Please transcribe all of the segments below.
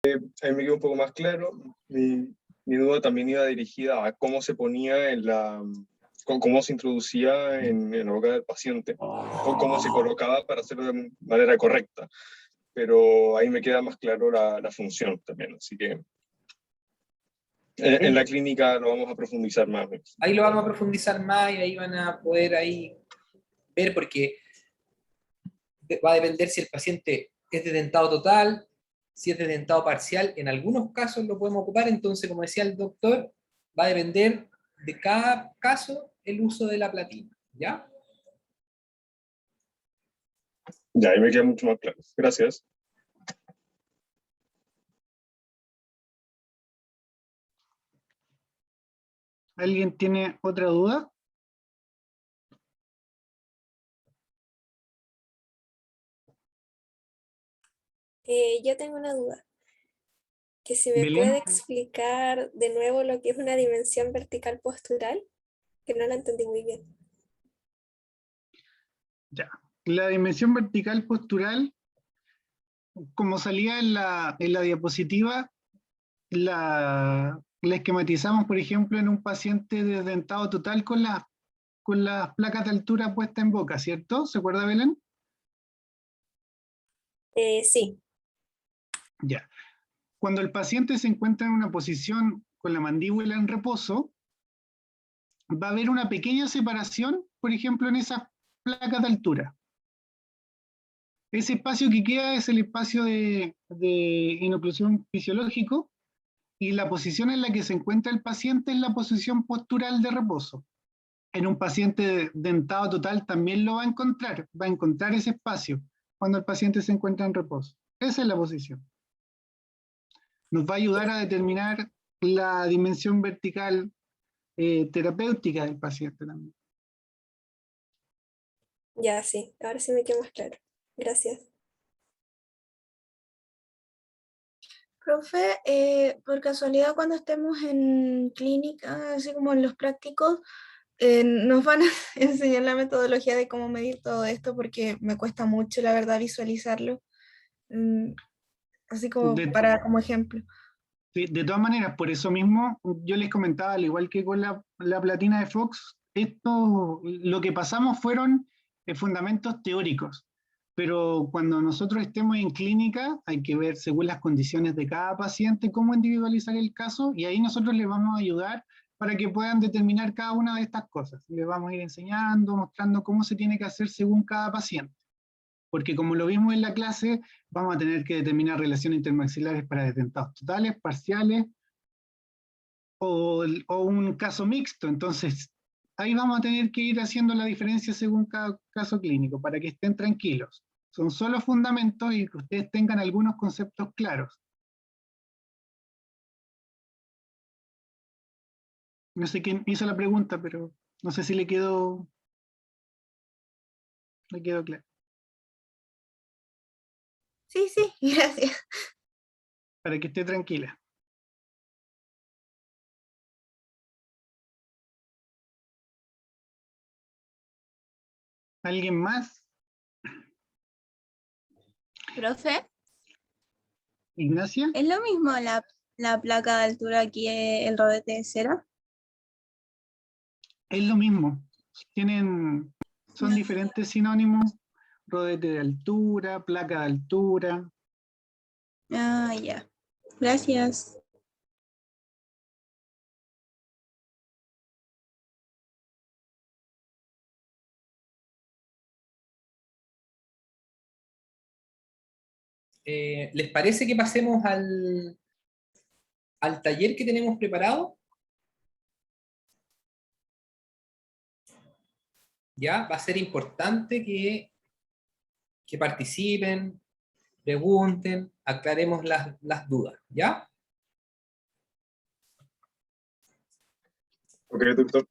ahí me quedó un poco más claro. Mi duda también iba dirigida a cómo se ponía cómo se introducía en la boca del paciente, cómo se colocaba para hacerlo de manera correcta. Pero ahí me queda más claro la función también, así que en la clínica lo vamos a profundizar más. Ahí lo vamos a profundizar más y ahí van a poder ahí ver, porque va a depender si el paciente es de dentado total, si es de dentado parcial. En algunos casos lo podemos ocupar, entonces, como decía el doctor, va a depender de cada caso el uso de la platina, ¿ya? Ya, ahí me queda mucho más claro. Gracias. ¿Alguien tiene otra duda? Yo tengo una duda, que si me Belén. puede explicar de nuevo lo que es una dimensión vertical postural, que no la entendí muy bien. Ya. La dimensión vertical postural, como salía en la diapositiva, la esquematizamos, por ejemplo, en un paciente desdentado total con las placas de altura puestas en boca, ¿cierto? ¿Se acuerda, Belén? Sí, Ya. Cuando el paciente se encuentra en una posición con la mandíbula en reposo, va a haber una pequeña separación, por ejemplo, en esas placas de altura. Ese espacio que queda es el espacio de inoclusión fisiológico, y la posición en la que se encuentra el paciente es la posición postural de reposo. En un paciente dentado total también lo va a encontrar ese espacio cuando el paciente se encuentra en reposo. Esa es la posición. Nos va a ayudar a determinar la dimensión vertical terapéutica del paciente también. ya sí, ahora sí me queda más claro. Gracias. Profe, por casualidad cuando estemos en clínica, así como en los prácticos, nos van a enseñar la metodología de cómo medir todo esto porque me cuesta mucho, la verdad, visualizarlo, mm, así como De, como ejemplo. sí, de todas maneras, por eso mismo yo les comentaba, al igual que con la platina de Fox, lo que pasamos fueron fundamentos teóricos, pero cuando nosotros estemos en clínica hay que ver según las condiciones de cada paciente cómo individualizar el caso, y ahí nosotros les vamos a ayudar para que puedan determinar cada una de estas cosas. Les vamos a ir enseñando, mostrando cómo se tiene que hacer según cada paciente, porque como lo vimos en la clase, vamos a tener que determinar relaciones intermaxilares para desdentados totales, parciales o un caso mixto. Entonces, ahí vamos a tener que ir haciendo la diferencia según cada caso clínico, para que estén tranquilos. Son solo fundamentos y que ustedes tengan algunos conceptos claros. No sé quién hizo la pregunta, pero no sé si le quedó claro. Sí, sí, gracias. Para que esté tranquila. ¿Alguien más? Profe, ¿Ignacia? ¿es lo mismo la placa de altura que el rodete de cera? Es lo mismo. Son diferentes sinónimos. Rodete de altura, placa de altura. Ah, ya. Gracias. ¿Les parece que pasemos al taller que tenemos preparado? ¿Ya? Va a ser importante que participen, pregunten, aclaremos las dudas, ¿ya? Ok, doctor.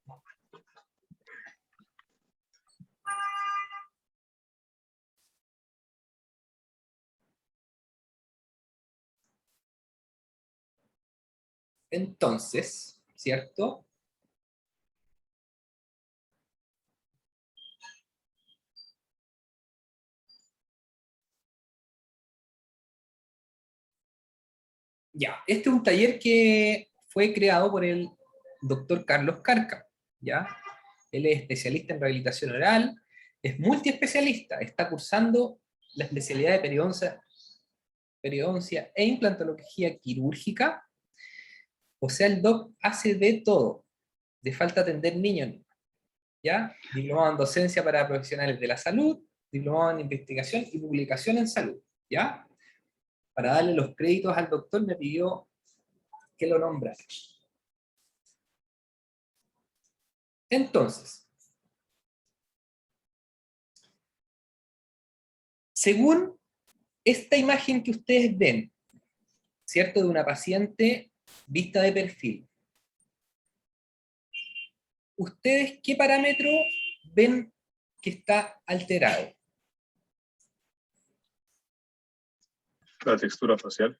Entonces, ¿cierto? Ya, este es un taller que fue creado por el doctor Carlos Carca, ¿ya? Él es especialista en rehabilitación oral, es multiespecialista, está cursando la especialidad de periodoncia e implantología quirúrgica. O sea, el doc hace de todo. Le falta atender niños, ¿ya? Diplomado en docencia para profesionales de la salud, diplomado en investigación y publicación en salud, ¿ya? Para darle los créditos al doctor me pidió que lo nombrara. Entonces, según esta imagen que ustedes ven, ¿cierto? De una paciente vista de perfil, ¿ustedes qué parámetro ven que está alterado? La textura facial.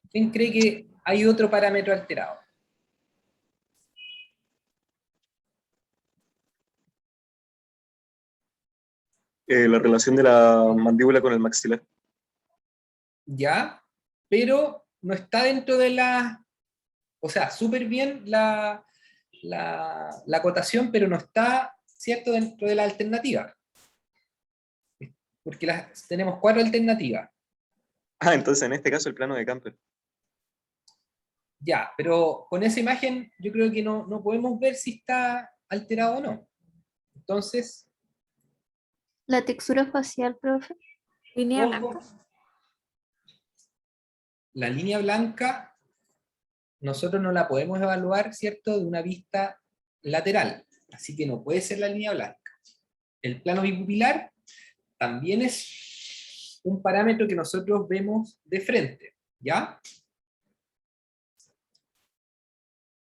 ¿Quién cree que hay otro parámetro alterado? La relación de la mandíbula con el maxilar. Ya, pero no está dentro de la... O sea, súper bien la acotación, pero no está, ¿cierto?, dentro de la alternativa. Porque tenemos 4 alternativas. Ah, entonces en este caso el plano de Camper. Ya, pero con esa imagen yo creo que no podemos ver si está alterado o no. Entonces, La textura facial, profe. Línea ojo, blanca. la línea blanca nosotros no la podemos evaluar, ¿cierto?, de una vista lateral. Así que no puede ser la línea blanca. El plano bipupilar también es un parámetro que nosotros vemos de frente, ¿ya?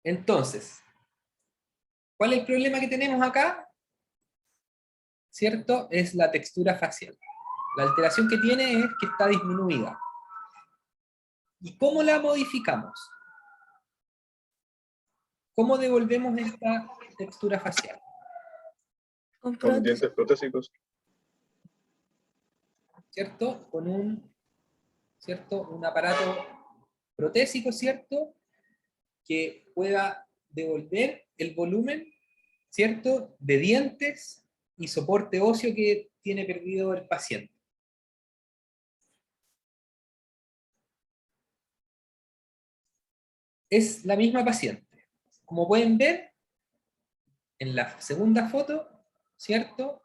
Entonces, ¿cuál es el problema que tenemos acá? ¿Cierto? Es la textura facial. La alteración que tiene es que está disminuida. ¿Y cómo la modificamos? ¿Cómo devolvemos esta textura facial? Con Con prótesis. dientes protésicos. ¿Cierto? Con un aparato protésico, ¿cierto? Que pueda devolver el volumen, ¿cierto?, de dientes y soporte óseo que tiene perdido el paciente. Es la misma paciente. Como pueden ver, en la segunda foto, ¿cierto?,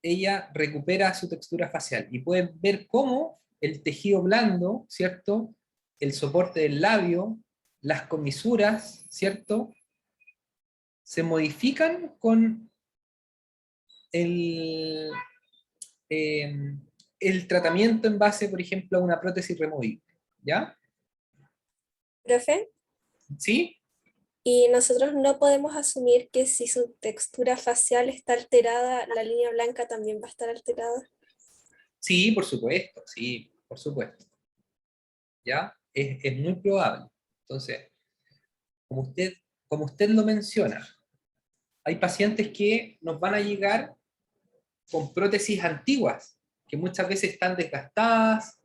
ella recupera su textura facial. Y pueden ver cómo el tejido blando, ¿cierto?, el soporte del labio, las comisuras, ¿cierto?, se modifican con el, el tratamiento en base, por ejemplo, a una prótesis removible. ¿Ya? Profe, ¿Sí? y nosotros no podemos asumir que si su textura facial está alterada, la línea blanca también va a estar alterada. Sí, por supuesto, sí, por supuesto. ¿Ya? Es muy probable. Entonces, como usted lo menciona, hay pacientes que nos van a llegar con prótesis antiguas, que muchas veces están desgastadas,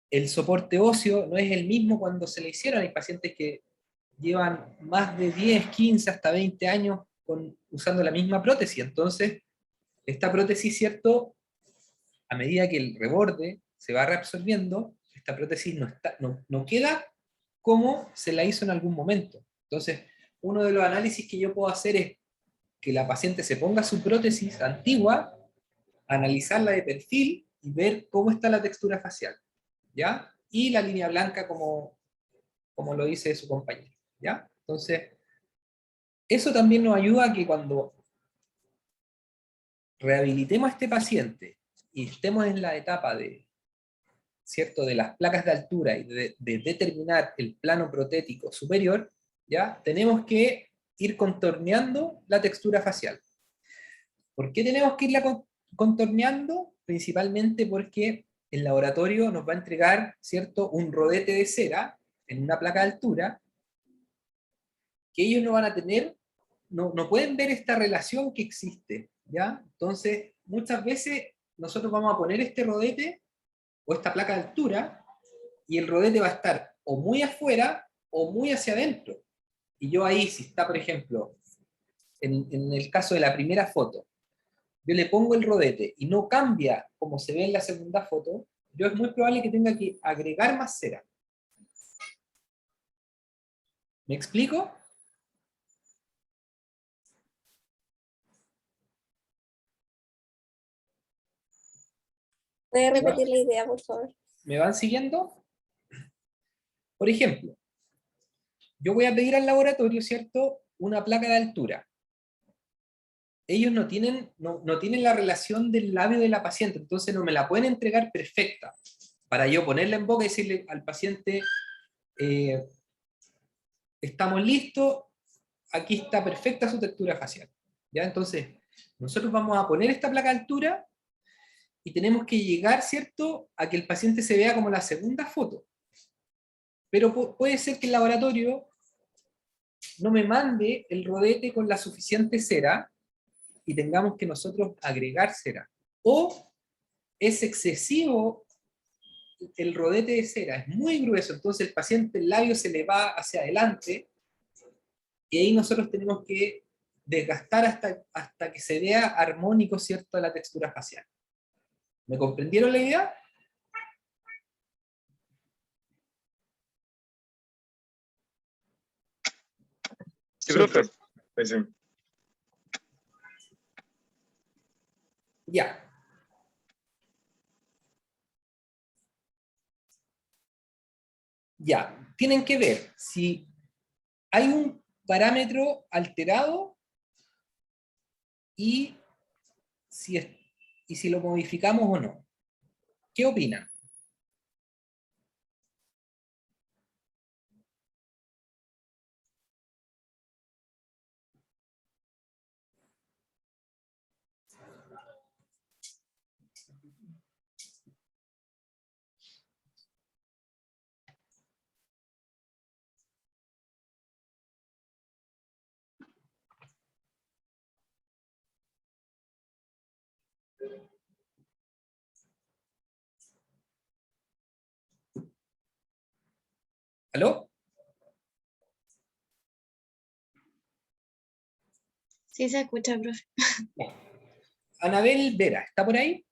el soporte óseo no es el mismo cuando se le hicieron, hay pacientes que llevan más de 10, 15, hasta 20 años usando la misma prótesis, entonces esta prótesis, ¿cierto?, a medida que el reborde se va reabsorbiendo, esta prótesis no queda como se la hizo en algún momento. Entonces, uno de los análisis que yo puedo hacer es que la paciente se ponga su prótesis antigua, analizarla de perfil y ver cómo está la textura facial, ¿ya? Y la línea blanca como lo dice su compañero, ¿ya? Entonces, eso también nos ayuda a que cuando rehabilitemos a este paciente y estemos en la etapa de, ¿cierto?, de las placas de altura y de determinar el plano protético superior, ¿ya? Tenemos que ir contorneando la textura facial. ¿Por qué tenemos que irla contorneando? Principalmente porque el laboratorio nos va a entregar, ¿cierto?, un rodete de cera en una placa de altura que ellos no van a tener, no pueden ver esta relación que existe, ¿ya? Entonces, muchas veces nosotros vamos a poner este rodete o esta placa de altura, y el rodete va a estar o muy afuera o muy hacia adentro. Y yo ahí, si está, por ejemplo, en el caso de la primera foto, yo le pongo el rodete y no cambia como se ve en la segunda foto, yo es muy probable que tenga que agregar más cera. ¿Me explico? ¿Puede repetir la idea, por favor? ¿Me van siguiendo? Por ejemplo, yo voy a pedir al laboratorio, ¿cierto?, una placa de altura. Ellos no tienen la relación del labio de la paciente, entonces no me la pueden entregar perfecta para yo ponerla en boca y decirle al paciente, estamos listos, aquí está perfecta su textura facial. ¿Ya? Entonces, nosotros vamos a poner esta placa de altura y tenemos que llegar, ¿cierto?, a que el paciente se vea como la segunda foto. Pero puede ser que el laboratorio no me mande el rodete con la suficiente cera y tengamos que nosotros agregar cera. O es excesivo el rodete de cera, es muy grueso, entonces el paciente, el labio se le va hacia adelante y ahí nosotros tenemos que desgastar hasta que se vea armónico, ¿cierto?, la textura facial. ¿Me comprendieron la idea? Sí, profe. Sí. Ya. Ya, tienen que ver si hay un parámetro alterado y si lo modificamos o no. ¿Qué opinan? ¿Aló? Sí se escucha, profe. Anabel Vera, ¿está por ahí?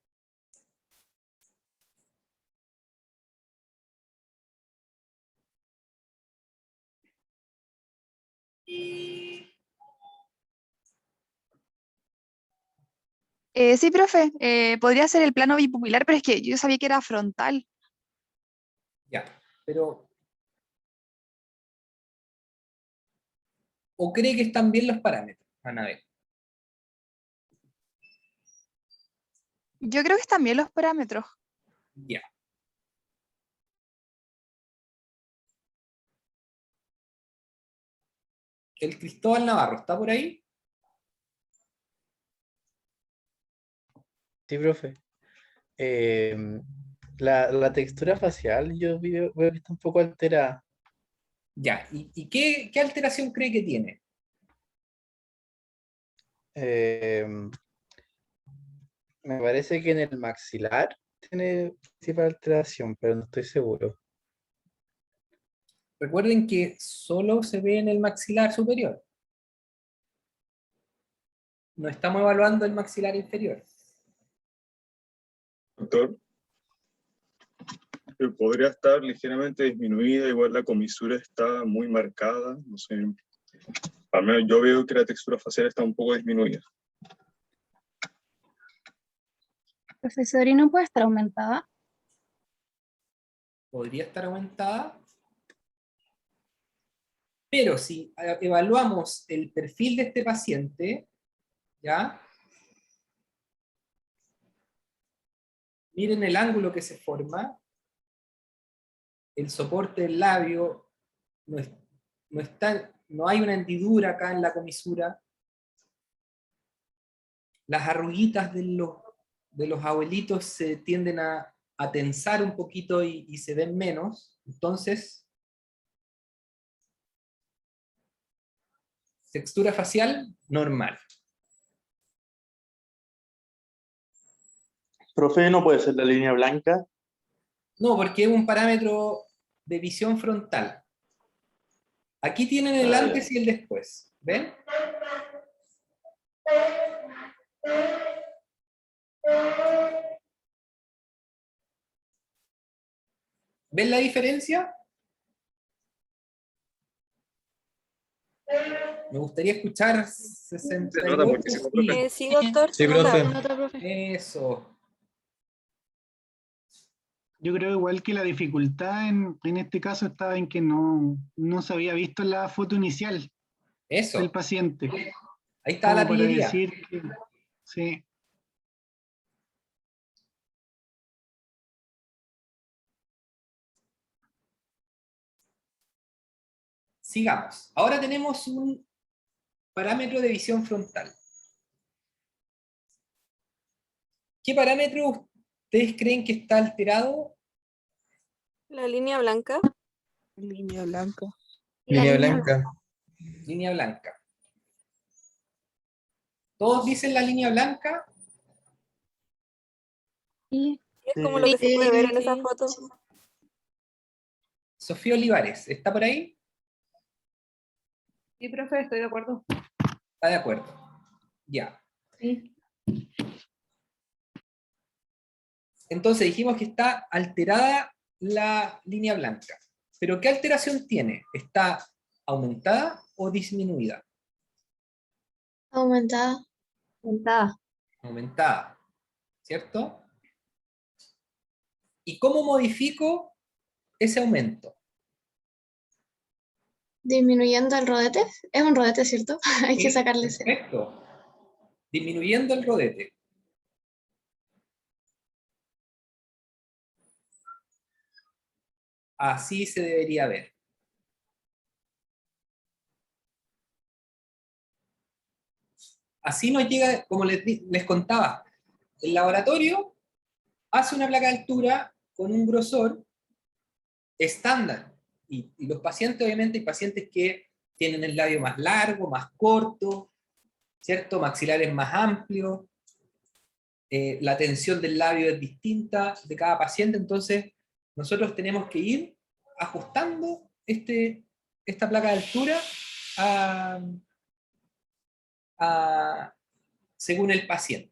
Sí, profe, podría ser el plano bipupilar, pero es que yo sabía que era frontal. Ya, pero... ¿O cree que están bien los parámetros, Anabel? Yo creo que están bien los parámetros. Ya. El Cristóbal Navarro, ¿está por ahí? Sí, profe. La textura facial yo veo que está un poco alterada. Ya, ¿y qué alteración cree que tiene? Em, Me parece que en el maxilar tiene principal alteración, pero no estoy seguro. Recuerden que solo se ve en el maxilar superior. No estamos evaluando el maxilar inferior. Doctor, podría estar ligeramente disminuida, igual la comisura está muy marcada, no sé. Al menos yo veo que la textura facial está un poco disminuida. Profesor, ¿y no puede estar aumentada? Podría estar aumentada. Pero si evaluamos el perfil de este paciente, ¿ya? Miren el ángulo que se forma. El soporte del labio no hay una hendidura acá en la comisura. Las arruguitas de los abuelitos se tienden a tensar un poquito y se ven menos. Entonces, textura facial normal. Profe, ¿no puede ser la línea blanca? No, porque es un parámetro de visión frontal. Aquí tienen el antes y el después. ¿Ven? ¿Ven la diferencia? Me gustaría escuchar Se nota porque 68. sí, profe. Sí, doctor. Sí, se nota. profe. Nota, profe. Eso. Yo creo igual que la dificultad en este caso estaba en que no se había visto la foto inicial del Eso. paciente, Ahí está como la para pillería. decir que sí. Sigamos. Ahora tenemos un parámetro de visión frontal. ¿Qué parámetro ustedes creen que está alterado? La línea blanca. Línea blanca. Línea blanca. Línea blanca. ¿Todos dicen la línea blanca? Y Es como lo que se puede ver en esa Sí. foto. Sofía Olivares, ¿está por ahí? Sí, profe, estoy de acuerdo. Está de acuerdo. Ya. Sí. Entonces dijimos que está alterada la línea blanca. ¿Pero qué alteración tiene? ¿Está aumentada o disminuida? Aumentada. sentada. Aumentada, ¿cierto? ¿Y cómo modifico ese aumento? Disminuyendo el rodete. Es un rodete, ¿cierto? Hay que Sí, sacarle ese. perfecto. Disminuyendo el rodete. Así se debería ver. Así nos llega, como les contaba, el laboratorio hace una placa de altura con un grosor estándar. Y los pacientes, obviamente, hay pacientes que tienen el labio más largo, más corto, ¿cierto? Maxilares más amplios. La tensión del labio es distinta de cada paciente, entonces nosotros tenemos que ir ajustando esta placa de altura según el paciente.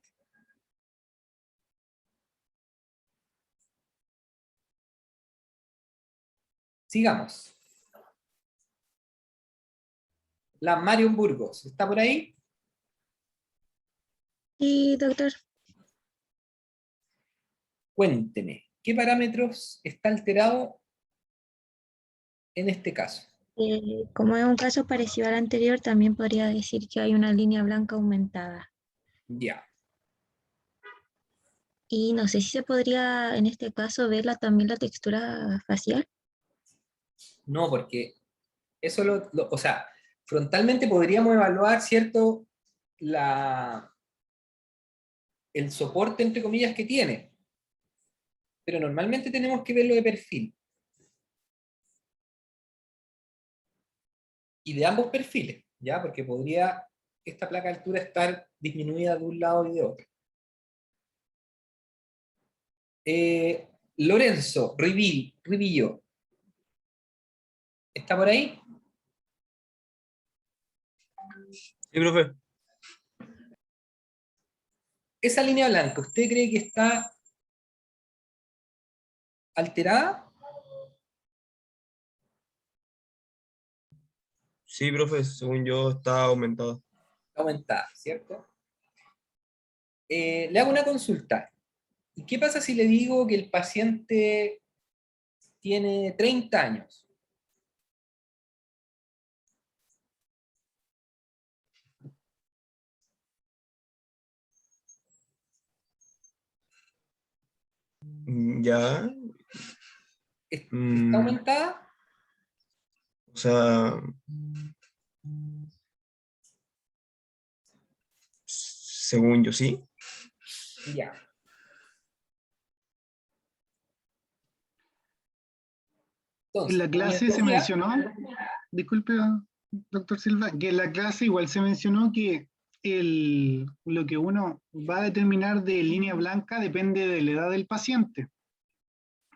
Sigamos. La Marion Burgos, ¿está por ahí? Sí, doctor. Cuénteme, ¿qué parámetros está alterado en este caso? Como es un caso parecido al anterior, también podría decir que hay una línea blanca aumentada. Ya. Y no sé si se podría en este caso ver también la textura facial. No, porque eso o sea, frontalmente podríamos evaluar, ¿cierto? El soporte, entre comillas, que tiene. Pero normalmente tenemos que verlo de perfil. Y de ambos perfiles, ¿ya? Porque podría esta placa de altura estar disminuida de un lado y de otro. Lorenzo Rivillo, ¿está por ahí? Sí, profe. Esa línea blanca, ¿usted cree que está alterada? Sí, profe, según yo está aumentada. Aumentada, ¿cierto? Le hago una consulta. ¿Y qué pasa si le digo que el paciente tiene 30 años? Ya. ¿Está Mm, aumentada? o sea, según yo sí. Ya. En Entonces, la clase se mencionó, disculpe, doctor Silva, que en la clase igual se mencionó que lo que uno va a determinar de línea blanca depende de la edad del paciente.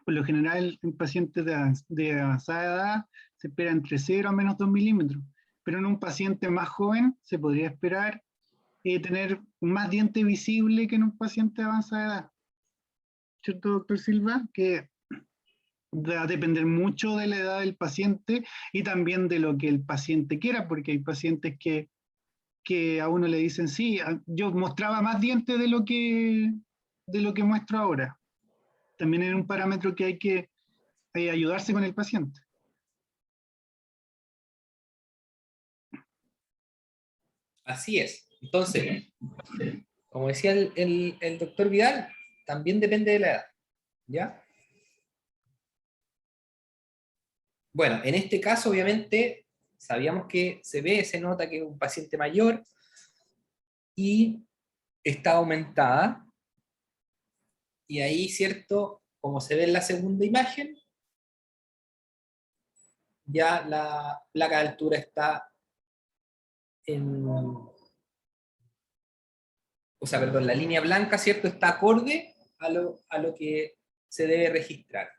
Por lo general, en pacientes de avanzada edad se espera entre 0 a menos 2 milímetros, pero en un paciente más joven se podría esperar tener más diente visible que en un paciente de avanzada edad. ¿Cierto, doctor Silva? Que va a depender mucho de la edad del paciente y también de lo que el paciente quiera, porque hay pacientes que a uno le dicen, sí, yo mostraba más dientes de lo que muestro ahora. También es un parámetro que hay que ayudarse con el paciente. Así es. Entonces, como decía el doctor Vidal, también depende de la edad. ¿Ya? Bueno, en este caso, obviamente, sabíamos que se ve, se nota que es un paciente mayor y está aumentada. Y ahí, ¿cierto? Como se ve en la segunda imagen, ya la placa de altura está en... O sea, perdón, la línea blanca, ¿cierto? Está acorde a lo que se debe registrar.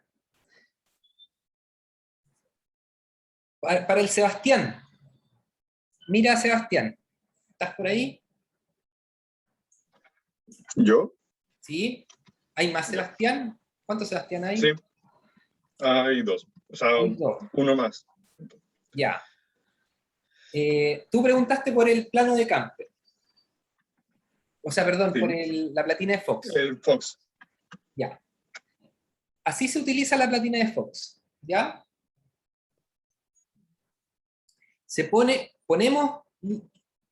Para el Sebastián. Mira, Sebastián. ¿Estás por ahí? ¿Yo? ¿Sí? ¿Hay más Sebastián? ¿Cuántos Sebastián hay? Sí, hay 2. O sea, Hay 2. uno más. Ya. Tú preguntaste por el plano de Camper. O sea, perdón, Sí. por la platina de Fox. El Fox. Ya. Así se utiliza la platina de Fox. ¿Ya? Ponemos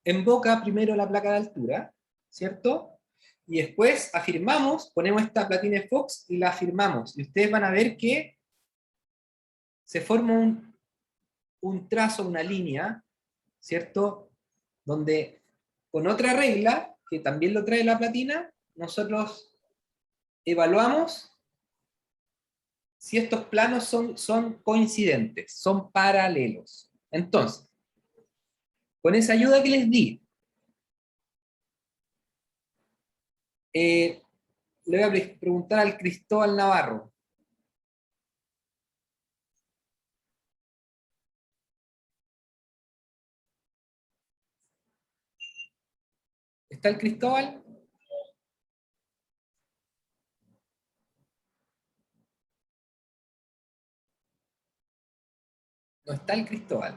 en boca primero la placa de altura, ¿cierto? Y después afirmamos, ponemos esta platina de Fox y la afirmamos. Y ustedes van a ver que se forma un trazo, una línea, ¿cierto? Donde con otra regla, que también lo trae la platina, nosotros evaluamos si estos planos son coincidentes, son paralelos. Entonces, con esa ayuda que les di, le voy a preguntar al Cristóbal Navarro. ¿Está el Cristóbal? No está el Cristóbal.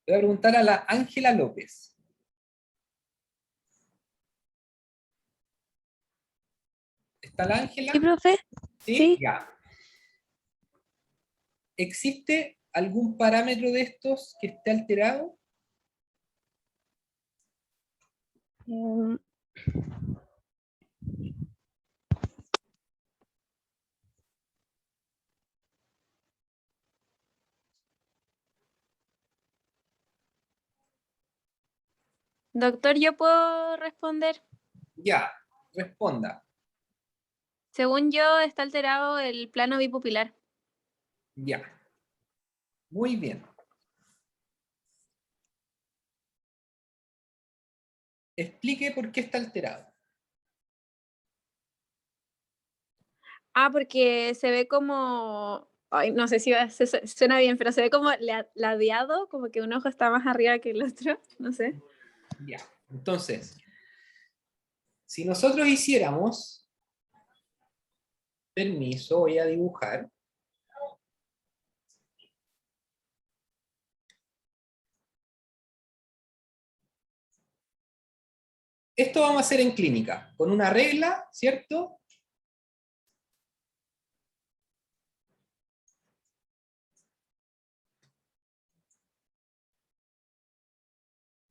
Le voy a preguntar a la Ángela López. ¿Está la Ángela? Sí, profe. ¿Sí? Sí. Ya. ¿Existe algún parámetro de estos que esté alterado? Em, Doctor, ¿yo puedo responder? Ya, responda. Según yo, está alterado el plano bipupilar. Ya. Muy bien. Explique por qué está alterado. Porque se ve como, ay, no sé si suena bien, pero se ve como ladeado, como que un ojo está más arriba que el otro, no sé. Ya. Entonces, si nosotros hiciéramos, permiso, voy a dibujar. Esto vamos a hacer en clínica, con una regla, ¿cierto?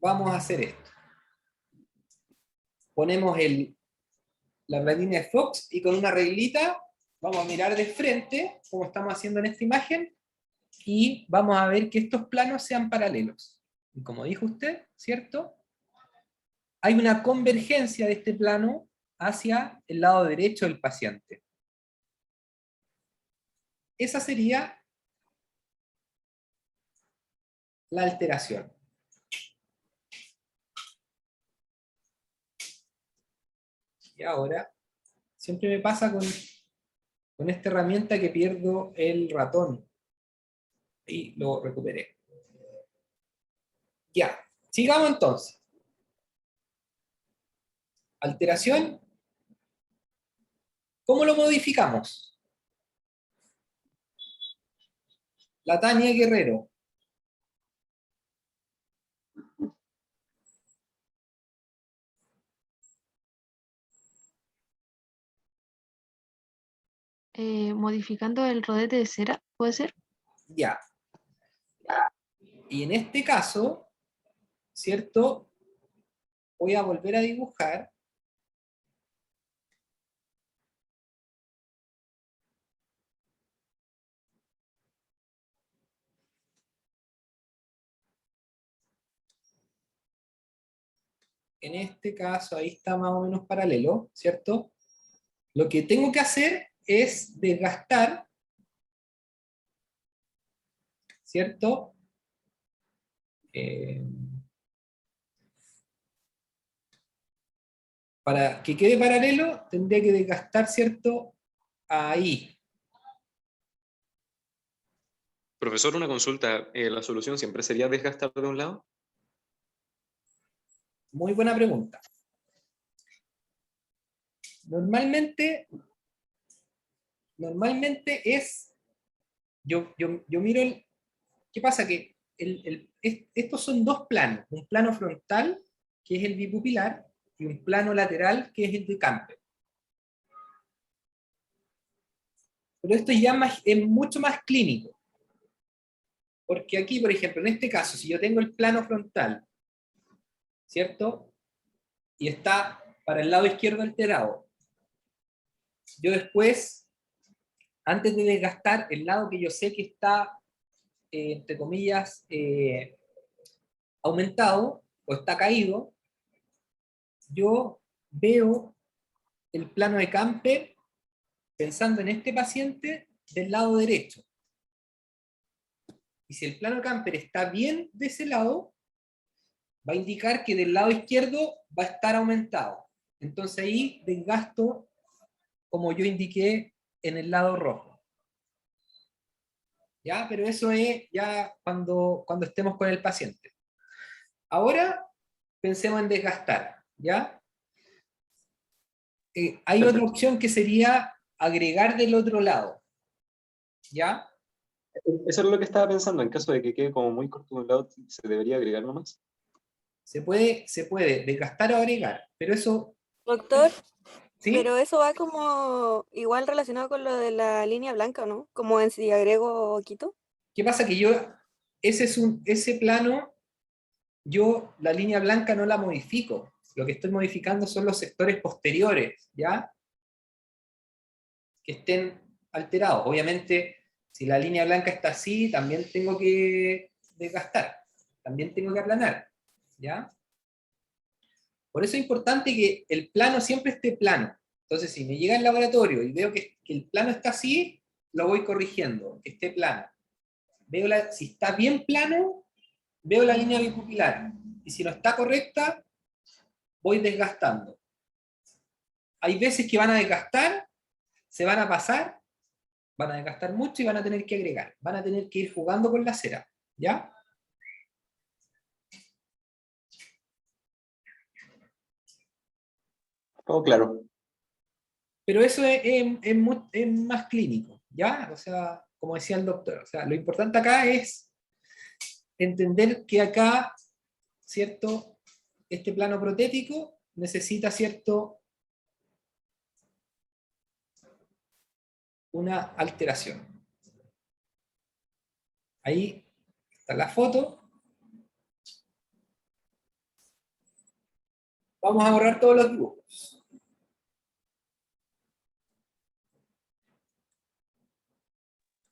Vamos a hacer esto. Ponemos la platina de Fox y con una reglita vamos a mirar de frente, como estamos haciendo en esta imagen, y vamos a ver que estos planos sean paralelos. Y como dijo usted, ¿cierto? Hay una convergencia de este plano hacia el lado derecho del paciente. Esa sería la alteración. Y ahora, siempre me pasa con esta herramienta que pierdo el ratón. Y lo recuperé. Ya, sigamos entonces. Alteración. ¿Cómo lo modificamos? La Tania Guerrero. Modificando el rodete de cera, ¿puede ser? Ya. Y en este caso, ¿cierto? Voy a volver a dibujar. En este caso, ahí está más o menos paralelo, ¿cierto? Lo que tengo que hacer es desgastar, ¿cierto? Para que quede paralelo, tendría que desgastar, ¿cierto? Ahí. Profesor, una consulta. ¿La solución siempre sería desgastar de un lado? Muy buena pregunta. Normalmente es, yo miro el, ¿qué pasa? Que estos son dos planos, un plano frontal, que es el bipupilar, y un plano lateral, que es el de Camper. Pero esto ya es mucho más clínico. Porque aquí, por ejemplo, en este caso, si yo tengo el plano frontal, ¿cierto? Y está para el lado izquierdo alterado, yo después, antes de desgastar el lado que yo sé que está, entre comillas, aumentado o está caído, yo veo el plano de Camper pensando en este paciente del lado derecho. Y si el plano de Camper está bien de ese lado, va a indicar que del lado izquierdo va a estar aumentado. Entonces ahí desgasto como yo indiqué en el lado rojo. ¿Ya? Pero eso es ya cuando estemos con el paciente. Ahora pensemos en desgastar. ¿Ya? Hay otra opción que sería agregar del otro lado. ¿Ya? Eso es lo que estaba pensando. En caso de que quede como muy corto de un lado, ¿se debería agregar nomás? Se puede desgastar o agregar, pero eso... Doctor, ¿sí? pero eso va como igual relacionado con lo de la línea blanca, ¿no? Como en si agrego o quito. ¿Qué pasa? Que yo, ese plano, yo la línea blanca no la modifico. Lo que estoy modificando son los sectores posteriores, ¿ya? Que estén alterados. Obviamente, si la línea blanca está así, también tengo que desgastar. También tengo que aplanar, ¿ya? Por eso es importante que el plano siempre esté plano. Entonces, si me llega al laboratorio y veo que el plano está así, lo voy corrigiendo, que esté plano. Si está bien plano, veo la línea bipupilar. Y si no está correcta, voy desgastando. Hay veces que van a desgastar, se van a pasar, van a desgastar mucho y van a tener que agregar. Van a tener que ir jugando con la cera. ¿Ya? Todo claro. Pero eso es más clínico, ¿ya? O sea, como decía el doctor, o sea, lo importante acá es entender que acá, ¿cierto? Este plano protético necesita, ¿cierto? Una alteración. Ahí está la foto. Vamos a borrar todos los dibujos.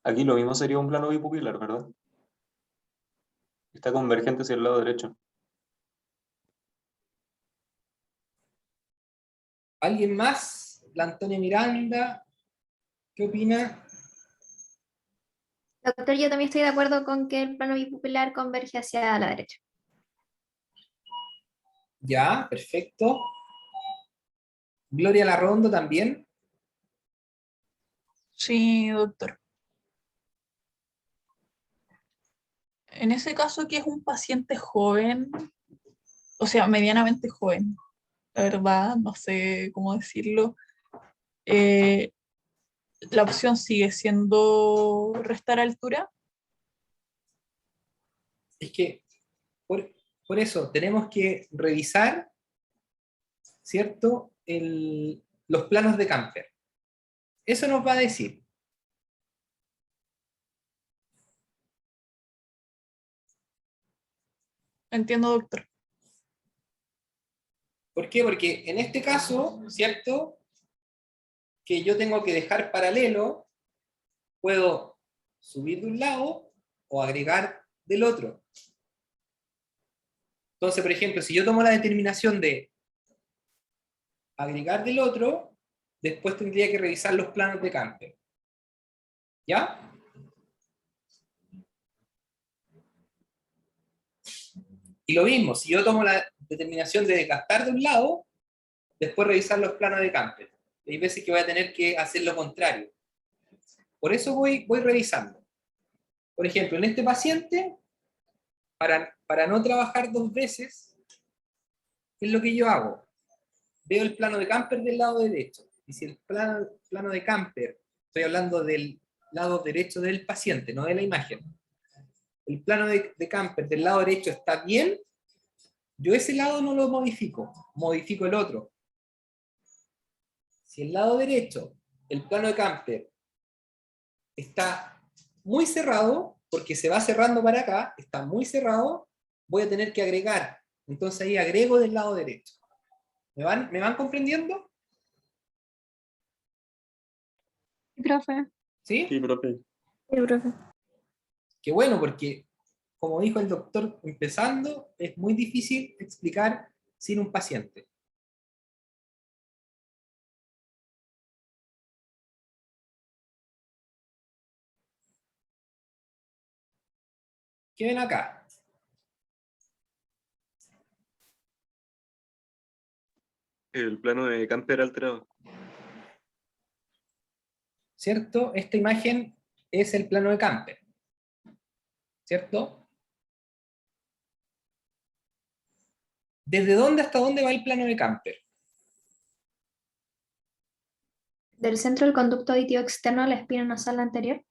Aquí lo mismo sería un plano bipupilar, ¿verdad? Está convergente hacia el lado derecho. ¿Alguien más? La Antonia Miranda. ¿Qué opina? Doctor, yo también estoy de acuerdo con que el plano bipupilar converge hacia la derecha. Ya, perfecto. Gloria Larrondo también. Sí, doctor. En ese caso, que es un paciente joven, o sea, medianamente joven, la verdad, no sé cómo decirlo. eh, la opción sigue siendo restar altura. Es que por eso tenemos que revisar, ¿cierto? Los planos de Camper. Eso nos va a decir. Entiendo, doctor. ¿Por qué? Porque en este caso, ¿cierto? Que yo tengo que dejar paralelo, puedo subir de un lado o agregar del otro. Entonces, por ejemplo, si yo tomo la determinación de agregar del otro, después tendría que revisar los planos de Camper. ¿Ya? Y lo mismo, si yo tomo la determinación de desgastar de un lado, después revisar los planos de Camper. Hay veces que voy a tener que hacer lo contrario. Por eso voy revisando. Por ejemplo, en este paciente, para no trabajar dos veces, ¿qué es lo que yo hago? Veo el plano de Camper del lado derecho. Y si el plano de Camper, estoy hablando del lado derecho del paciente, no de la imagen. El plano de Camper del lado derecho está bien, yo ese lado no lo modifico, modifico el otro. Si el lado derecho, el plano de Camper, está muy cerrado, porque se va cerrando para acá, está muy cerrado, voy a tener que agregar. Entonces ahí agrego del lado derecho. ¿Me van comprendiendo? Sí, profe. ¿Sí? Sí, profe. Sí, profe. Qué bueno, porque como dijo el doctor empezando, es muy difícil explicar sin un paciente. ¿Qué ven acá? El plano de Camper alterado. ¿Cierto? Esta imagen es el plano de Camper. ¿Cierto? ¿Desde dónde hasta dónde va el plano de Camper? Del centro del conducto auditivo externo a la espina nasal anterior.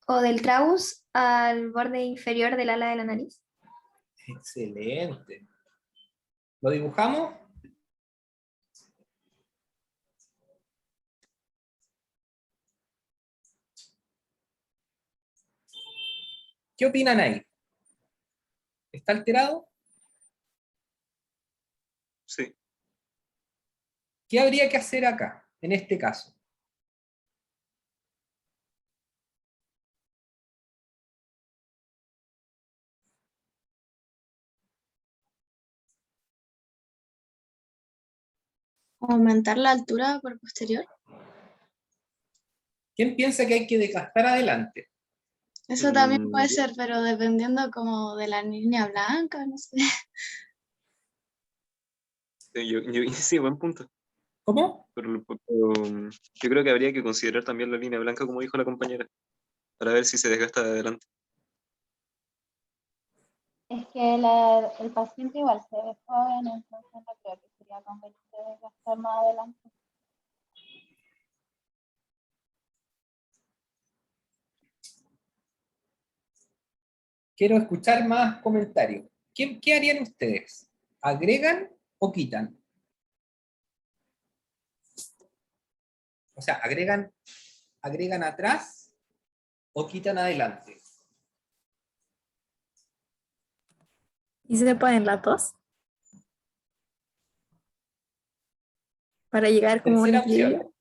O del tragus al borde inferior del ala de la nariz. Excelente. ¿Lo dibujamos? ¿Qué opinan ahí? ¿Está alterado? Sí. ¿Qué habría que hacer acá, en este caso? Aumentar la altura por posterior. ¿Quién piensa que hay que desgastar adelante? Eso también puede ser, pero dependiendo como de la línea blanca, no sé. Sí, buen punto. ¿Cómo? Pero yo creo que habría que considerar también la línea blanca, como dijo la compañera, para ver si se desgasta de adelante. Es que el paciente igual se ve joven, entonces no creo que sería conveniente desgastar más adelante. Quiero escuchar más comentarios. ¿Qué harían ustedes? ¿Agregan o quitan? O sea, ¿agregan atrás o quitan adelante? ¿Y se ponen las dos? Para llegar como a un Tercera equilibrio. opción.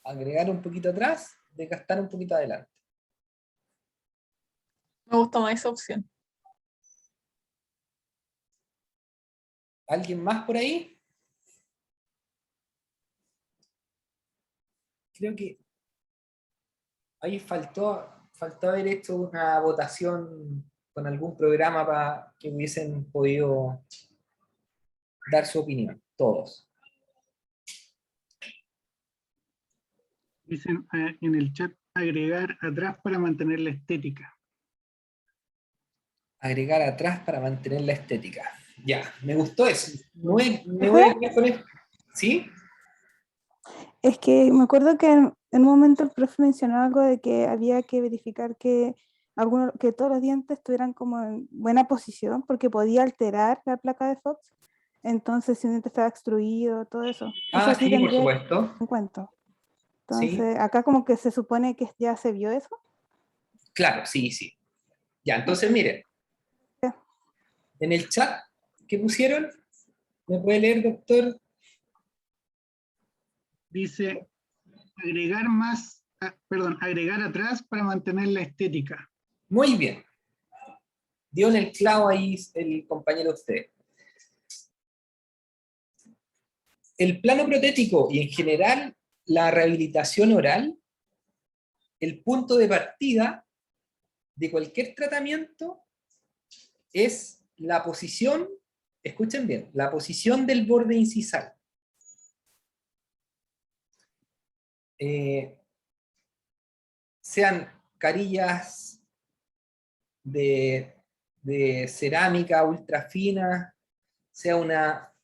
Agregar un poquito atrás, desgastar un poquito adelante. Me gusta más esa opción. ¿Alguien más por ahí? Creo que ahí faltó haber hecho una votación con algún programa para que hubiesen podido dar su opinión, todos. Dicen en el chat agregar atrás para mantener la estética. Agregar atrás para mantener la estética. Ya, me gustó eso. Me voy a quedar con esto. ¿Sí? Es que me acuerdo que en un momento el profe mencionó algo de que había que verificar que, que todos los dientes estuvieran como en buena posición porque podía alterar la placa de Fox. Entonces, si un diente estaba extruido, todo eso. Eso sí Sí, por tendría supuesto. en cuenta. Sí. Entonces, acá como que se supone que ya se vio eso. Claro, sí, sí. Ya, entonces miren. En el chat que pusieron, ¿me puede leer, doctor? Dice agregar atrás para mantener la estética. Muy bien. Dio en el clavo ahí el compañero de usted. El plano protético y en general la rehabilitación oral, el punto de partida de cualquier tratamiento es la posición, escuchen bien, la posición del borde incisal. Sean carillas de cerámica ultra fina, sea una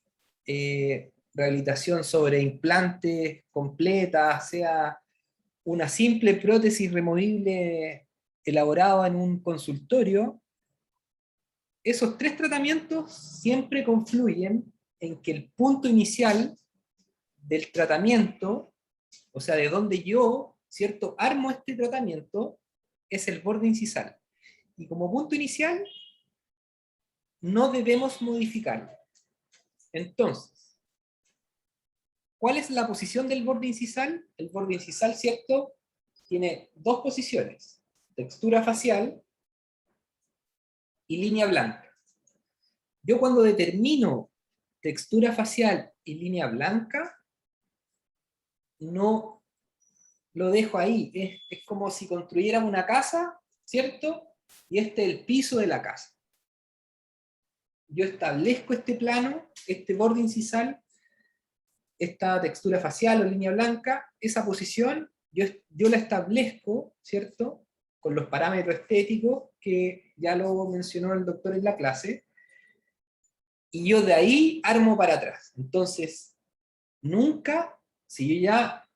rehabilitación sobre implantes completa, sea una simple prótesis removible elaborada en un consultorio, esos tres tratamientos siempre confluyen en que el punto inicial del tratamiento, o sea, de donde yo, ¿cierto?, armo este tratamiento, es el borde incisal. Y como punto inicial, no debemos modificarlo. Entonces, ¿cuál es la posición del borde incisal? El borde incisal, ¿cierto?, tiene dos posiciones: textura facial y línea blanca. Yo cuando determino textura facial y línea blanca, no lo dejo ahí. Es como si construyéramos una casa, ¿cierto? Y este es el piso de la casa. Yo establezco este plano, este borde incisal, esta textura facial o línea blanca, esa posición, yo la establezco, ¿cierto?, con los parámetros estéticos que ya lo mencionó el doctor en la clase, y yo de ahí armo para atrás. Entonces, nunca, si yo ya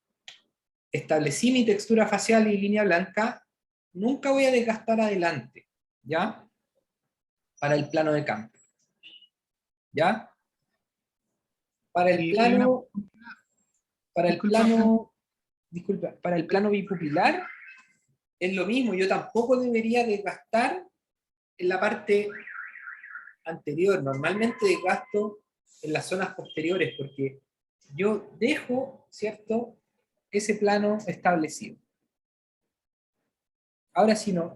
establecí mi textura facial y línea blanca, nunca voy a desgastar adelante, ¿ya? Para el plano de campo. ¿Ya? Para el plano... Para el plano... Disculpa, para el plano bipupilar es lo mismo. Yo tampoco debería desgastar en la parte anterior. Normalmente desgasto en las zonas posteriores porque yo dejo, ¿cierto?, ese plano establecido. Ahora sí no.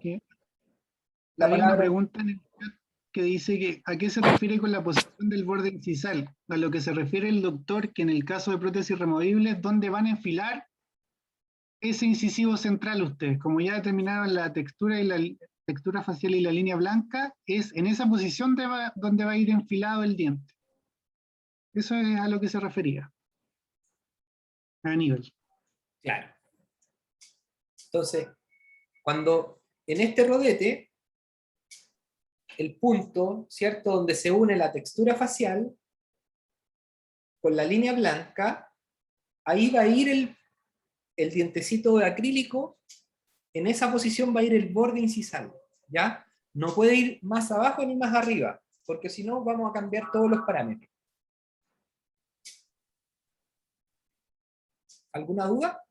Había una pregunta en el chat que dice que ¿a qué se refiere con la posición del borde incisal? A lo que se refiere el doctor, que en el caso de prótesis removibles, ¿dónde van a enfilar ese incisivo central ustedes? Como ya determinaron la textura y la textura facial y la línea blanca, es en esa posición donde va a ir enfilado el diente. Eso es a lo que se refería. A nivel. Claro. Entonces, cuando en este rodete, el punto, ¿cierto?, donde se une la textura facial con la línea blanca, ahí va a ir el dientecito de acrílico, en esa posición va a ir el borde incisal, ¿ya? No puede ir más abajo ni más arriba, porque si no vamos a cambiar todos los parámetros. ¿Alguna duda?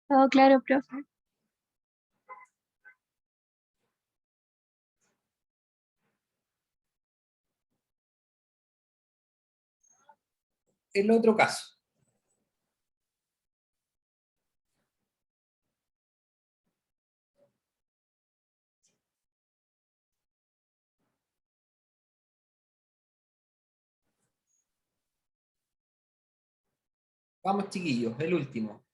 Todo claro, profe. El otro caso. Vamos, chiquillos, el último.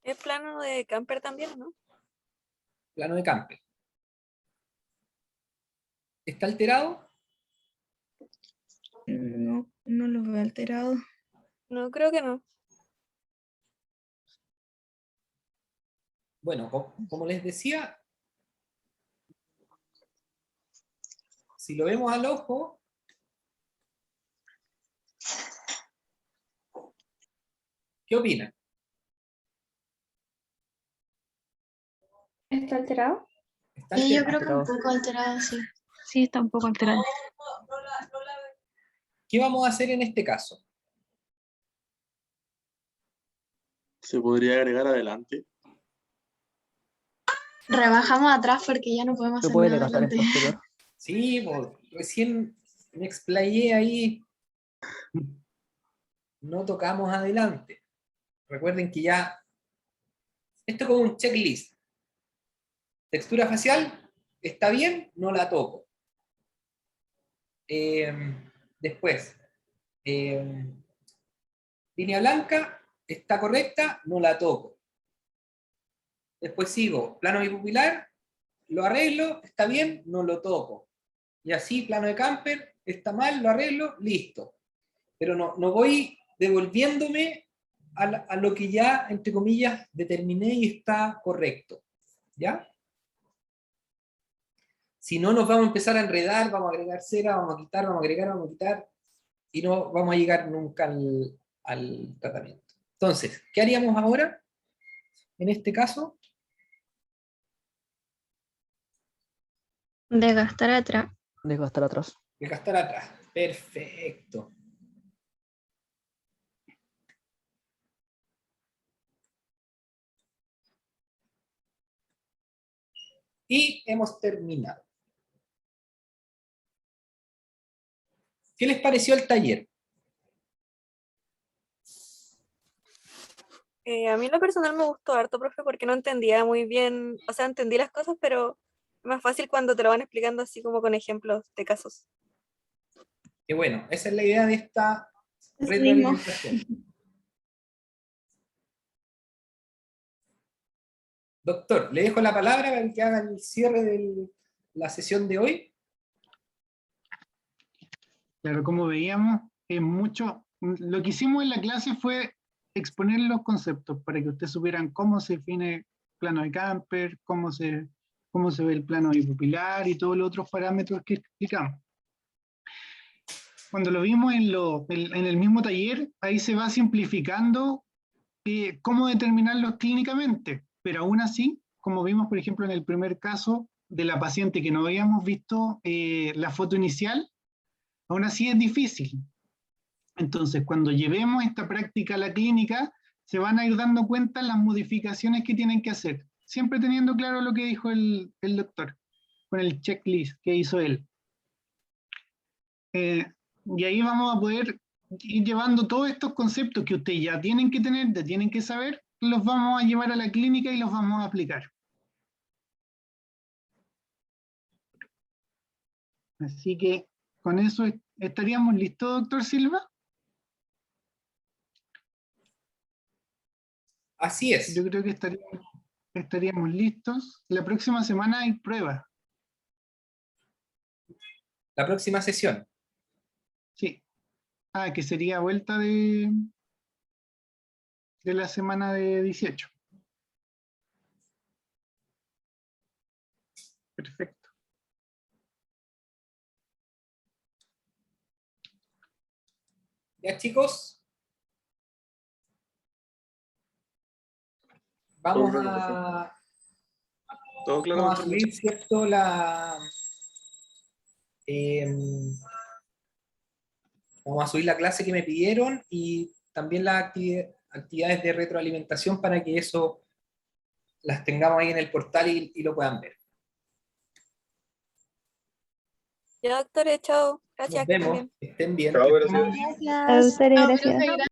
Es plano de camper también, ¿no? Plano de camper. ¿Está alterado? No, no lo veo alterado. No, creo que no. Bueno, como les decía, si lo vemos al ojo, ¿qué opinan? ¿Está alterado? ¿Está Sí, yo alterado? creo que un poco alterado, sí. Sí, está un poco alterado. ¿Qué vamos a hacer en este caso? Se podría agregar adelante. Rebajamos atrás porque ya no podemos Se hacer puede nada pasar en adelante. posterior. Sí, pues, recién me explayé ahí. No tocamos adelante. Recuerden que ya... Esto es como un checklist. Textura facial, ¿está bien? No la toco. Después, línea blanca, ¿está correcta? No la toco. Después sigo, plano bipupilar, lo arreglo, ¿está bien? No lo toco. Y así, plano de camper, está mal, lo arreglo, listo. Pero no voy devolviéndome a lo que ya, entre comillas, determiné y está correcto. ¿Ya? Si no, nos vamos a empezar a enredar, vamos a agregar cera, vamos a quitar, vamos a agregar, vamos a quitar, y no vamos a llegar nunca al tratamiento. Entonces, ¿qué haríamos ahora? En este caso, Desgastar atrás. Desgastar atrás. desgastar atrás. Perfecto. Y hemos terminado. ¿Qué les pareció el taller? A mí en lo personal me gustó harto, profe, porque no entendía muy bien, o sea, entendí las cosas, pero es más fácil cuando te lo van explicando así como con ejemplos de casos. Que bueno, esa es la idea de esta Eso retroalimentación. Doctor, le dejo la palabra para que haga el cierre de la sesión de hoy. Claro, como veíamos, es mucho. Lo que hicimos en la clase fue exponer los conceptos para que ustedes supieran cómo se define plano de Camper, cómo se ve el plano bipupilar y todos los otros parámetros que explicamos. Cuando lo vimos en el mismo taller, ahí se va simplificando cómo determinarlos clínicamente, pero aún así, como vimos por ejemplo en el primer caso de la paciente que no habíamos visto la foto inicial, aún así es difícil. Entonces, cuando llevemos esta práctica a la clínica, se van a ir dando cuenta las modificaciones que tienen que hacer, siempre teniendo claro lo que dijo el doctor, con el checklist que hizo él. Y ahí vamos a poder ir llevando todos estos conceptos que ustedes ya tienen que tener, ya tienen que saber, los vamos a llevar a la clínica y los vamos a aplicar. Así que con eso estaríamos listos, doctor Silva. Así es. Yo creo que estaríamos listos. La próxima semana hay pruebas. La próxima sesión. Sí. Que sería vuelta de la semana de 18. Perfecto. Ya, chicos. Vamos a subir, ¿cierto? Vamos a subir la clase que me pidieron y también las actividades de retroalimentación para que eso las tengamos ahí en el portal y lo puedan ver. Ya, doctor, chao. Gracias. Nos vemos. Que estén bien. Chao, gracias. Gracias. Gracias.